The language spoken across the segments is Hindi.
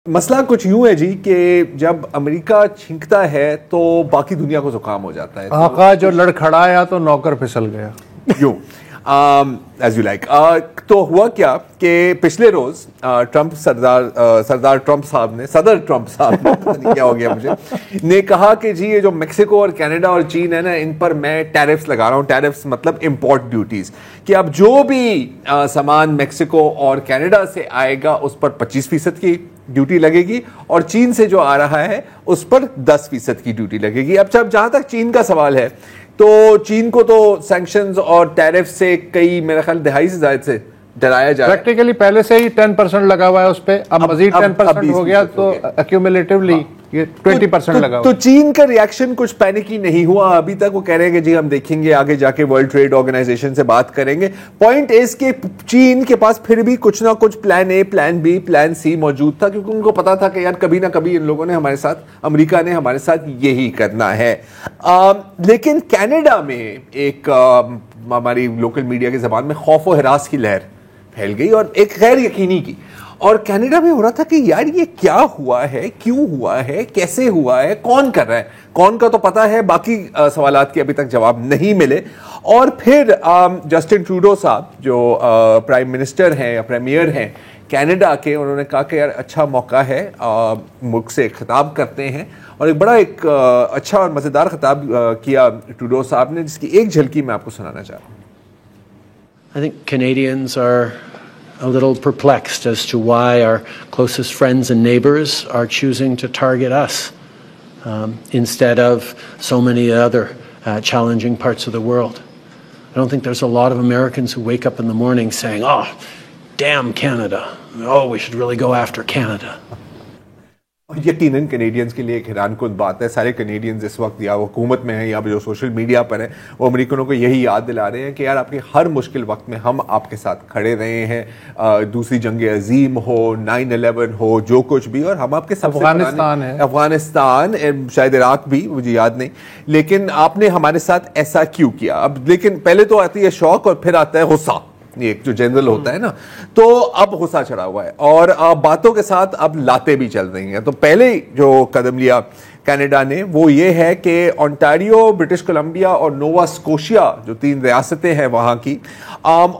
मसला कुछ यूं है जी कि जब अमेरिका छींकता है तो बाकी दुनिया को जुकाम हो जाता है। आका जो लड़खड़ाया तो नौकर फिसल गया। यूं एज यू लाइक। तो हुआ क्या कि पिछले रोज सदर ट्रंप साहब ने पता नहीं क्या हो गया मुझे, ने कहा कि जी ये जो मेक्सिको और कनाडा और चीन है ना, इन पर मैं टैरिफ्स लगा रहा हूं। टैरिफ्स मतलब इंपोर्ट ड्यूटीज, कि अब जो भी सामान मेक्सिको और कनाडा से आएगा उस पर 25% की ड्यूटी लगेगी और चीन से जो आ रहा है उस पर 10% की ड्यूटी लगेगी। अब जहां तक चीन का सवाल है तो चीन को तो सैंक्शंस और टैरिफ से कई मेरा ख्याल दहाई से ज्यादा से डराया जा रहा है। प्रैक्टिकली पहले से ही 10% लगा हुआ है उस पे, अब मजीद 10% हो गया तो एक्यूमुलेटिवली ये 20% लगा हुआ। तो चीन का रिएक्शन कुछ पैनिकी नहीं हुआ अभी तक। वो कह रहे हैं कि जी हम देखेंगे, आगे जाके वर्ल्ड ट्रेड ऑर्गेनाइजेशन से बात करेंगे। पॉइंट इज के चीन के पास फिर भी कुछ ना कुछ plan A, plan B, plan C मौजूद था, क्योंकि उनको पता था कि यार कभी ना कभी इन लोगों ने हमारे साथ, अमेरिका ने हमारे साथ यही करना है। लेकिन कनाडा में एक हमारी लोकल मीडिया की जबान में खौफ और हिरास की लहर फैल गई और एक गैर यकीनी की। और कनाडा में हो रहा था कि यार ये क्या हुआ है, क्यों हुआ है, कैसे हुआ है, कौन कर रहा है। कौन का तो पता है, बाकी सवालात के अभी तक जवाब नहीं मिले। और फिर जस्टिन ट्रूडो साहब जो प्राइम मिनिस्टर हैं या प्रीमियर हैं कनाडा के, उन्होंने कहा कि यार अच्छा मौका है, मुल्क से खिताब करते हैं। और एक बड़ा अच्छा और मजेदार खिताब किया ट्रूडो साहब ने, जिसकी एक झलकी मैं आपको सुनाना चाह रहा हूँ। I think Canadians are a little perplexed as to why our closest friends and neighbors are choosing to target us instead of so many other challenging parts of the world. I don't think there's a lot of Americans who wake up in the morning saying, "Oh, damn Canada. Oh, we should really go after Canada." यकीनन कैनेडियंस के लिए एक हैरानकुन बात है। सारे कैनेडियंस इस वक्त या हुकूमत में हैं या जो सोशल मीडिया पर हैं, वो अमेरिकनों को यही याद दिला रहे हैं कि यार आपके हर मुश्किल वक्त में हम आपके साथ खड़े रहे हैं। दूसरी जंग अजीम हो, 9/11 हो, जो कुछ भी, और हम आपके साथ। अफगानिस्तान, शायद इराक भी, मुझे याद नहीं, लेकिन आपने हमारे साथ ऐसा क्यों किया। अब लेकिन पहले तो आती है शौक और फिर आता है गुस्सा, ये एक जो जनरल होता है ना। तो अब गुस्सा चढ़ा हुआ है और बातों के साथ अब लाते भी चल रही हैं। तो पहले जो कदम लिया कनाडा ने वो ये है कि ओंटारियो, ब्रिटिश कोलंबिया और नोवा स्कोशिया, जो 3 रियासतें हैं वहां की,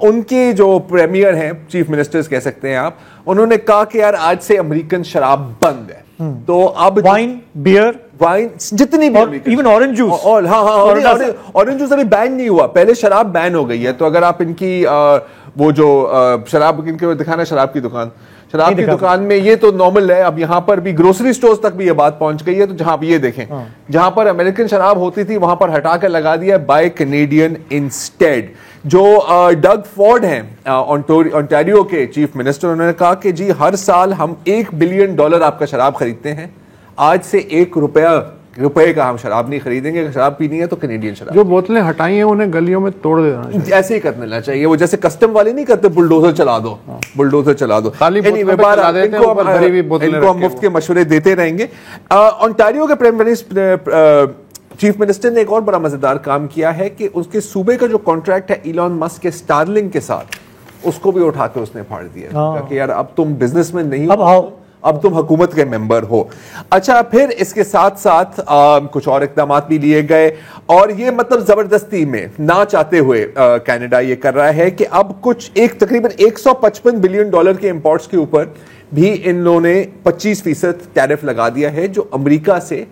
उनके जो प्रीमियर हैं, चीफ मिनिस्टर्स कह सकते हैं आप, उन्होंने कहा कि यार आज से अमेरिकन शराब बंद है। तो अब वाइन, बियर, वाइन, जितनी भी, इवन ऑरेंज जूस, और ऑरेंज जूस अभी बैन नहीं हुआ, पहले शराब बैन हो गई है। तो अगर आप इनकी वो जो शराब इनके दिखाना, शराब की दुकान में ये तो नॉर्मल है। अब यहां पर भी ग्रोसरी स्टोर्स तक भी ये बात पहुंच गई है। तो जहां ये देखें, जहां पर अमेरिकन शराब होती थी वहां पर हटाकर लगा दिया बाय कैनेडियन इंस्टेड। जो डग फॉर्ड हैं ओंटारियो के चीफ मिनिस्टर, उन्होंने कहा कि जी हर साल हम $1 बिलियन आपका शराब खरीदते हैं, आज से $1 रुपए का हम शराब नहीं खरीदेंगे। अगर शराब पीनी है तो कैनेडियन शराब। जो बोतलें हटाई हैं उन्हें गलियों में तोड़ देना चाहिए। ऐसे ही करना चाहिए। वो जैसे कस्टम वाले नहीं करते, बुलडोजर चला दो, बुलडोजर चला दो। इनको हम मुफ्त के मशवरे देते रहेंगे। ओंटारियो के प्राइम मिनिस्टर चीफ मिनिस्टर ने एक और बड़ा मजेदार काम किया है कि उसके सूबे का जो कॉन्ट्रैक्ट है इलॉन मस्क के स्टारलिंक के साथ, उसको भी उठा के उसने फाड़ दिया कि यार अब तुम बिजनेसमैन नहीं हो, अब तुम हुकूमत के मेंबर हो। अच्छा, फिर इसके साथ साथ कुछ और इकदाम भी लिए गए और ये मतलब जबरदस्ती में ना चाहते हुए कनाडा ये कर रहा है कि अब कुछ तकरीबन $155 बिलियन के इंपोर्ट्स के ऊपर भी इन लोगों ने 25% टैरिफ लगा दिया है जो अमेरिका से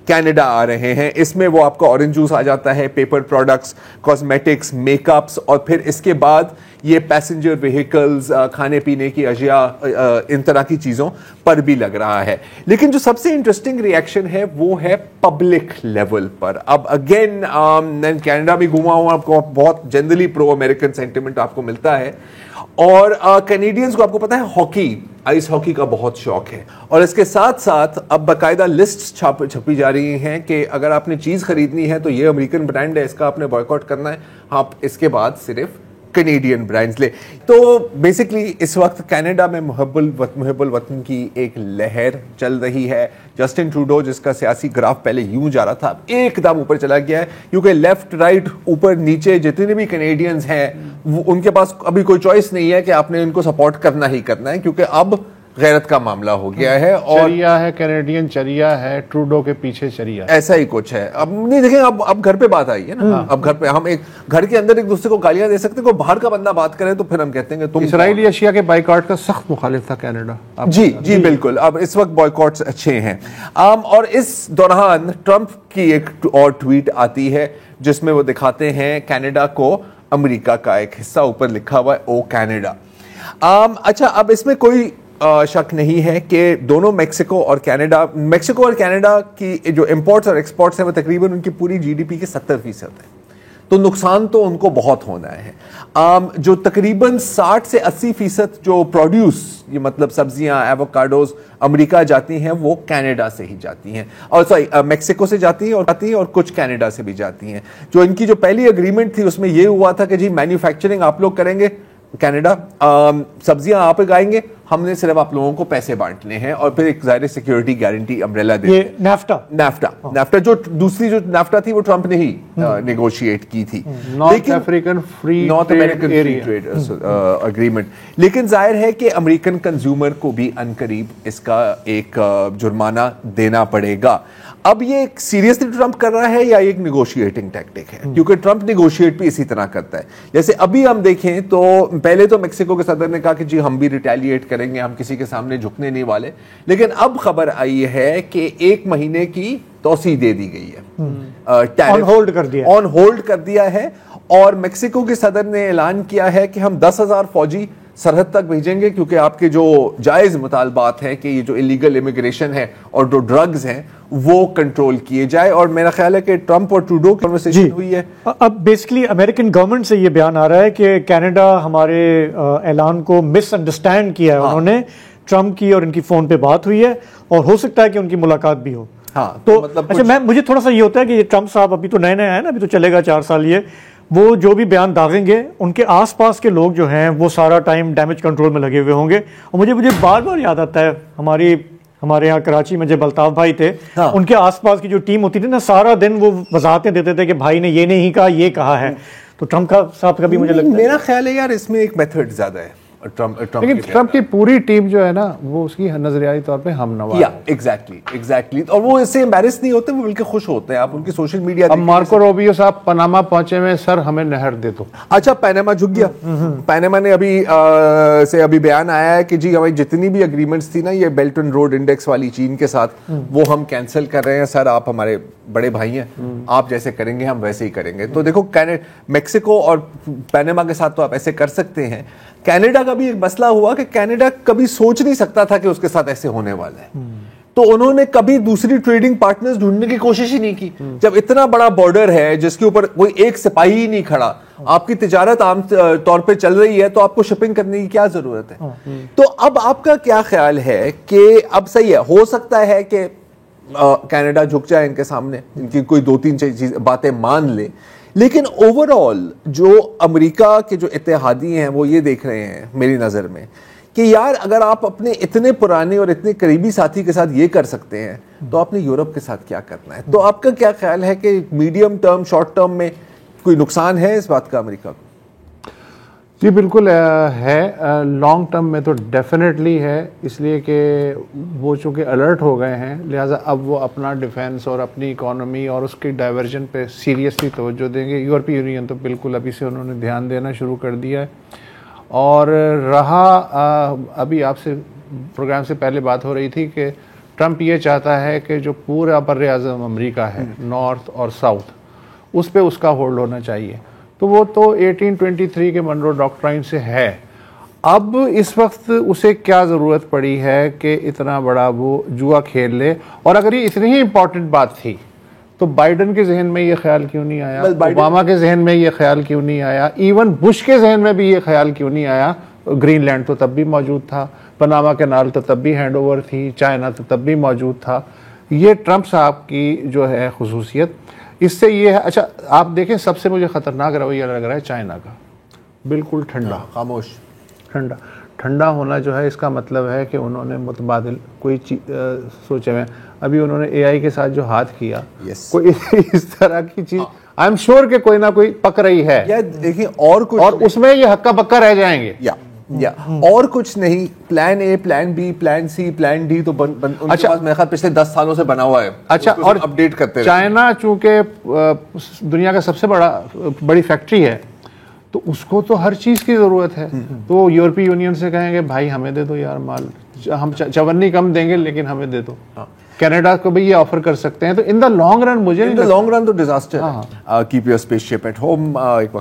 कनाडा आ रहे हैं। इसमें वो आपका ऑरेंज जूस आ जाता है, पेपर प्रोडक्ट्स, कॉस्मेटिक्स, मेकअप्स, और फिर इसके बाद ये पैसेंजर व्हीकल्स, खाने पीने की अशिया, इन तरह की चीजों पर भी लग रहा है। लेकिन जो सबसे इंटरेस्टिंग रिएक्शन है वो है पब्लिक लेवल पर। अब अगेन मैं कनाडा में घूमा हूं, आपको बहुत जनरली प्रो अमेरिकन सेंटिमेंट आपको मिलता है। और कैनेडियंस को आपको पता है हॉकी, आइस हॉकी का बहुत शौक है। और इसके साथ साथ अब बाकायदा लिस्ट छपी जा रही हैं कि अगर आपने चीज खरीदनी है तो ये अमेरिकन ब्रांड है, इसका आपने बॉयकॉट करना है, आप इसके बाद सिर्फ कैनेडियन ब्रांड्स ले। तो बेसिकली इस वक्त कनाडा में मुहब्बुल वतन की एक लहर चल रही है। जस्टिन ट्रूडो, जिसका सियासी ग्राफ पहले यूं जा रहा था, एकदम ऊपर चला गया है, क्योंकि लेफ्ट राइट ऊपर नीचे जितने भी कैनेडियंस हैं उनके पास अभी कोई चॉइस नहीं है कि आपने इनको सपोर्ट करना ही करना है, क्योंकि अब गैरत का मामला हो गया है। और चरिया है, कैनेडियन चरिया है, ट्रूडो के पीछे चरिया, ऐसा ही कुछ है। अब नहीं देखें, अब घर पे बात आई है ना। अब घर पे हम एक घर के अंदर एक दूसरे को गालियां दे सकते हैं, कोई बाहर का बंदा बात करे तो फिर हम कहते हैं कि तुम। इसराइली अशिया के बाइकआउट का सख्त मुखालिफ था कनाडा। जी जी बिल्कुल। अब इस वक्त बॉयकॉट्स अच्छे हैं। और इस दौरान ट्रंप की एक और ट्वीट आती है जिसमें वो दिखाते हैं कनाडा को अमेरिका का एक हिस्सा, ऊपर लिखा हुआ है ओ कनाडा। अच्छा, अब इसमें कोई शक नहीं है कि दोनों मेक्सिको और कनाडा की जो इंपोर्ट्स और एक्सपोर्ट्स हैं वो तकरीबन उनकी पूरी जीडीपी के 70% है। तो नुकसान तो उनको बहुत होना है। जो तकरीबन 60 से 80% जो प्रोड्यूस, ये मतलब सब्जियां, एवोकाडोज अमेरिका जाती हैं, वो कनाडा से ही जाती हैं, और सॉरी मेक्सिको से जाती हैं और कुछ कनाडा से भी जाती हैं। जो इनकी जो पहली एग्रीमेंट थी उसमें ये हुआ था कि जी मैन्युफैक्चरिंग आप लोग करेंगे कनाडा, सब्जियां आप उगाएंगे, हमने सिर्फ आप लोगों को पैसे बांटने हैं, और फिर एक ज़ाहिर सिक्योरिटी गारंटी अम्ब्रेला दे। ये नाफ्टा जो दूसरी जो नाफ्टा थी वो ट्रंप ने ही नेगोशिएट की थी, north American free trade agreement. लेकिन जाहिर है कि अमेरिकन कंज्यूमर को भी अनकरीब इसका एक जुर्माना देना पड़ेगा। अब ये सीरियसली ट्रंप कर रहा है या एक निगोशिएटिंग टैक्टिक है? क्योंकि ट्रंप निगोशिएट भी इसी तरह करता है। जैसे अभी हम देखें तो पहले तो मेक्सिको के सदर ने कहा कि जी हम भी रिटेलिएट करेंगे, हम किसी के सामने झुकने नहीं वाले, लेकिन अब खबर आई है कि 1 महीने की तौसी दे दी गई है, ऑन होल्ड कर दिया है। और मेक्सिको के सदर ने ऐलान किया है कि हम 10,000 फौजी सरहद तक भेजेंगे, क्योंकि आपके जो जायज मुतालबात हैं कि ये जो इलीगल इमिग्रेशन है और जो ड्रग्स हैं वो कंट्रोल किए जाए। और मेरा ख्याल है कि ट्रंप और ट्रूडो की कन्वर्सेशन हुई है। अब बेसिकली अमेरिकन गवर्नमेंट से ये बयान आ रहा है कि कनाडा हमारे ऐलान को मिसअंडरस्टैंड किया है। उन्होंने ट्रंप की और इनकी फोन पे बात हुई है, और हो सकता है कि उनकी मुलाकात भी हो। हाँ, तो मतलब अच्छा, मुझे थोड़ा सा ये होता है कि ये ट्रंप साहब अभी तो नए नए आए ना, अभी तो चलेगा 4 साल, ये वो जो भी बयान दागेंगे उनके आसपास के लोग जो हैं वो सारा टाइम डैमेज कंट्रोल में लगे हुए होंगे। और मुझे बार बार याद आता है हमारे यहाँ कराची में जब अल्ताफ भाई थे, हाँ। उनके आसपास की जो टीम होती थी ना, सारा दिन वो वजाहतें देते थे कि भाई ने ये नहीं कहा, ये कहा है। तो ट्रंप साहब का भी मुझे लगता है, मेरा ख्याल है यार इसमें एक मेथड ज्यादा है। लेकिन ट्रंप की पूरी टीम जो है ना वो उसकी नजरियाई तौर पे हमनवा है। एग्जैक्टली। और वो इससे एम्बैरेस नहीं होते, वो बल्कि खुश होते हैं। आप उनकी सोशल मीडिया, अब मार्को रूबियो साहब पनामा पहुंचे में, सर हमें नहर दे दो। अच्छा, पनामा झुक गया। पनामा ने अभी बयान आया है कि जी हमारी जितनी भी एग्रीमेंट्स थी ना ये बेल्ट एंड रोड इंडेक्स वाली चीन के साथ, वो हम कैंसिल कर रहे हैं। सर आप हमारे बड़े भाई हैं, आप जैसे करेंगे हम वैसे ही करेंगे। तो देखो मेक्सिको और पनामा के साथ तो आप ऐसे कर सकते हैं। कनाडा का भी एक मसला हुआ कि कनाडा कभी सोच नहीं सकता था कि उसके साथ ऐसे होने वाला है, तो उन्होंने कभी दूसरी ट्रेडिंग पार्टनर्स ढूंढने की कोशिश ही नहीं की। जब इतना बड़ा बॉर्डर है जिसके ऊपर कोई एक सिपाही ही नहीं खड़ा, आपकी तिजारत आम तौर पे चल रही है, तो आपको शिपिंग करने की क्या जरूरत है? तो अब आपका क्या ख्याल है कि अब सही है, हो सकता है कि कनाडा झुक जाए इनके सामने, इनकी कोई 2-3 बातें मान ले, लेकिन ओवरऑल जो अमेरिका के जो इत्तेहादी हैं वो ये देख रहे हैं मेरी नज़र में कि यार अगर आप अपने इतने पुराने और इतने करीबी साथी के साथ ये कर सकते हैं तो आपने यूरोप के साथ क्या करना है? तो आपका क्या ख्याल है कि मीडियम टर्म, शॉर्ट टर्म में कोई नुकसान है इस बात का अमेरिका को? जी बिल्कुल है, लॉन्ग टर्म में तो डेफिनेटली है, इसलिए कि वो चूँकि अलर्ट हो गए हैं, लिहाजा अब वो अपना डिफेंस और अपनी इकोनॉमी और उसकी डाइवर्जन पे सीरियसली तवज्जो देंगे। यूरोपीय यूनियन तो बिल्कुल अभी से उन्होंने ध्यान देना शुरू कर दिया है। और रहा अभी आपसे प्रोग्राम से पहले बात हो रही थी कि ट्रंप ये चाहता है कि जो पूरा बर्र-ए-आज़म अमेरिका है, नॉर्थ और साउथ, उस पर उसका होल्ड होना चाहिए। तो वो तो 1823 के मनरो डॉक्ट्राइन से है। अब इस वक्त उसे क्या ज़रूरत पड़ी है कि इतना बड़ा वो जुआ खेल ले? और अगर ये इतनी ही इम्पॉर्टेंट बात थी तो बाइडन के जहन में ये ख्याल क्यों नहीं आया? ओबामा के जहन में ये ख्याल क्यों नहीं आया? इवन बुश के जहन में भी ये ख्याल क्यों नहीं आया? ग्रीनलैंड तो तब भी मौजूद था, पनामा कैनाल तो तब भी हैंड ओवर थी, चाइना तो तब भी मौजूद था। ये ट्रंप साहब की जो है खुसूसियत इससे ये है। अच्छा आप देखें, सबसे मुझे ख़तरनाक रवैया लग रहा है चाइना का, बिल्कुल ठंडा, खामोश, ठंडा होना जो है इसका मतलब है कि उन्होंने मुतबादिल कोई सोचे हुए। अभी उन्होंने AI के साथ जो हाथ किया, कोई इस तरह की चीज़ आई एम श्योर कि कोई ना कोई पक रही है। देखिए और कुछ, और उसमें ये हक्का बक्का रह जाएंगे। या और कुछ नहीं, plan A, plan B, plan C, plan D तो उनके अच्छा, पास मेरे ख्याल पिछले 10 सालों से बना हुआ है। अच्छा, और अपडेट करते चाइना चूंकि दुनिया का सबसे बड़ी फैक्ट्री है, तो उसको तो हर चीज की जरूरत है। तो यूरोपीय यूनियन से कहेंगे भाई हमें दे दो यार माल, हम चवन्नी कम देंगे लेकिन हमें दे दो। कनाडा को भी ये ऑफर कर सकते हैं। तो इन द लॉन्ग रन मुझे इन द लॉन्ग रन तो डिजास्टर है। Keep your spaceship at home. एक वक्त